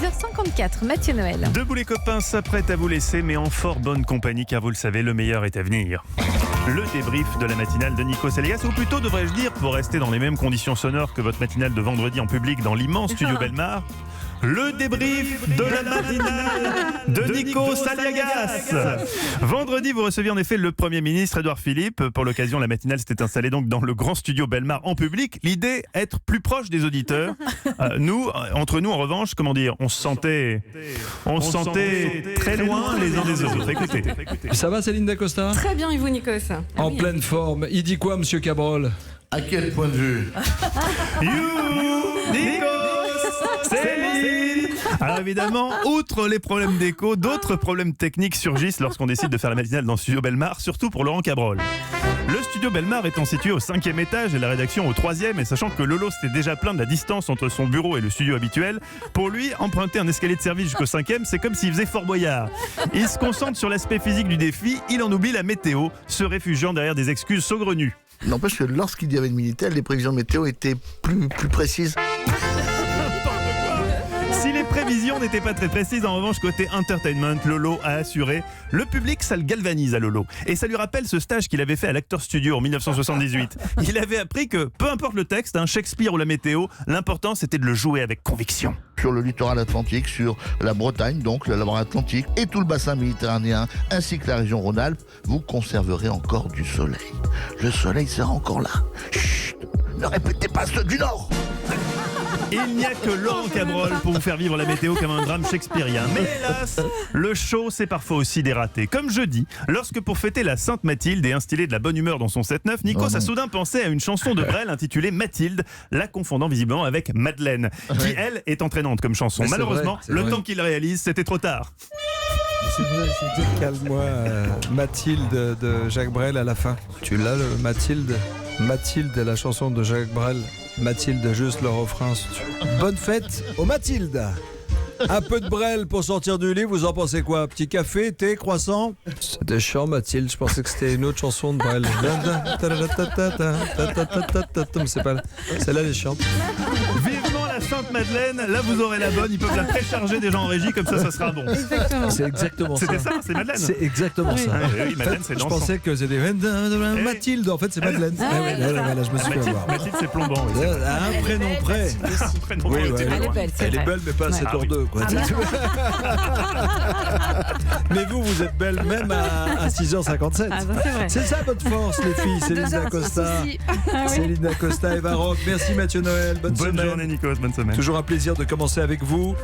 6h54, Mathieu Noël. Debout les copains s'apprête à vous laisser, mais en fort bonne compagnie, car vous le savez, le meilleur est à venir. Le débrief de la matinale de Nikos Aliagas, ou plutôt devrais-je dire, pour rester dans les mêmes conditions sonores que votre matinale de vendredi en public dans l'immense studio Bellemare, le débrief de la matinale de Nikos Aliagas. Vendredi, vous receviez en effet le Premier ministre Édouard Philippe. Pour l'occasion, la matinale s'était installée donc dans le grand studio Bellemare en public. L'idée, être plus proche des auditeurs. Entre nous, en revanche, comment dire, on se sentait très loin les uns des autres. Écoutez. Ça va, Céline Dacosta? Très bien, et vous, Nikos? En pleine forme. Il dit quoi, monsieur Cabrol? À quel point de vue? Nikos, Céline. Alors évidemment, outre les problèmes d'écho, d'autres problèmes techniques surgissent lorsqu'on décide de faire la matinale dans le studio Bellemare, surtout pour Laurent Cabrol. Le studio Bellemare étant situé au 5e étage et la rédaction au 3e, et sachant que Lolo s'était déjà plaint de la distance entre son bureau et le studio habituel, pour lui, emprunter un escalier de service jusqu'au 5e, c'est comme s'il faisait Fort Boyard. Il se concentre sur l'aspect physique du défi, il en oublie la météo, se réfugiant derrière des excuses saugrenues. N'empêche que lorsqu'il y avait une Minitel, les prévisions météo étaient plus précises. Si les prévisions n'étaient pas très précises, en revanche, côté entertainment, Lolo a assuré. Le public, ça le galvanise à Lolo. Et ça lui rappelle ce stage qu'il avait fait à l'Actors Studio en 1978. Il avait appris que, peu importe le texte, Shakespeare ou la météo, l'important c'était de le jouer avec conviction. Sur le littoral atlantique, sur la Bretagne, donc le Loire Atlantique, et tout le bassin méditerranéen, ainsi que la région Rhône-Alpes, vous conserverez encore du soleil. Le soleil sera encore là. Chut, ne répétez pas ceux du Nord. Il n'y a que Laurent Cabrol pour vous faire vivre la météo comme un drame shakespearien. Mais hélas, le show, c'est parfois aussi des ratés. Comme jeudi, lorsque pour fêter la Sainte Mathilde et instiller de la bonne humeur dans son 7-9, Nikos a soudain pensé à une chanson de Brel intitulée Mathilde, la confondant visiblement avec Madeleine, qui elle est entraînante comme chanson. Mais Malheureusement, c'est vrai. temps qu'il réalise, c'était trop tard. C'est vrai, c'était calme-moi. Mathilde de Jacques Brel à la fin. Tu l'as, le Mathilde? Mathilde, la chanson de Jacques Brel. Mathilde, juste le refrain. Bonne fête aux Mathilde. Un peu de Brel pour sortir du lit, vous en pensez quoi? Petit café, thé, croissant? C'était chiant, Mathilde, je pensais que c'était une autre chanson de Brel. Mais c'est pas... Celle-là, elle est chiante. Vivement la Sainte Madeleine, là vous aurez la bonne, ils peuvent la précharger des gens en régie, comme ça sera bon. Exactement. C'est exactement ça. C'était ça, c'est Madeleine. C'est exactement ça. Oui, Madeleine, c'est Je dansant. pensais que c'était Mathilde, en fait c'est Madeleine. Voilà, je me suis fait avoir. Mathilde, c'est plombant. Oui, Un prénom près. prénom Oui, près, ouais. Elle est belle, c'est Elle est vrai. belle, mais pas à 7h02. Quoi. Mais vous êtes belle même à 6h57. Ah, ça, c'est vrai. C'est ça votre force, les filles. Céline Dacosta, Céline Dacosta et Baroque. Merci Mathieu Noël. Bonne Bonne semaine. journée, Nikos, bonne semaine. Toujours un plaisir de commencer avec vous.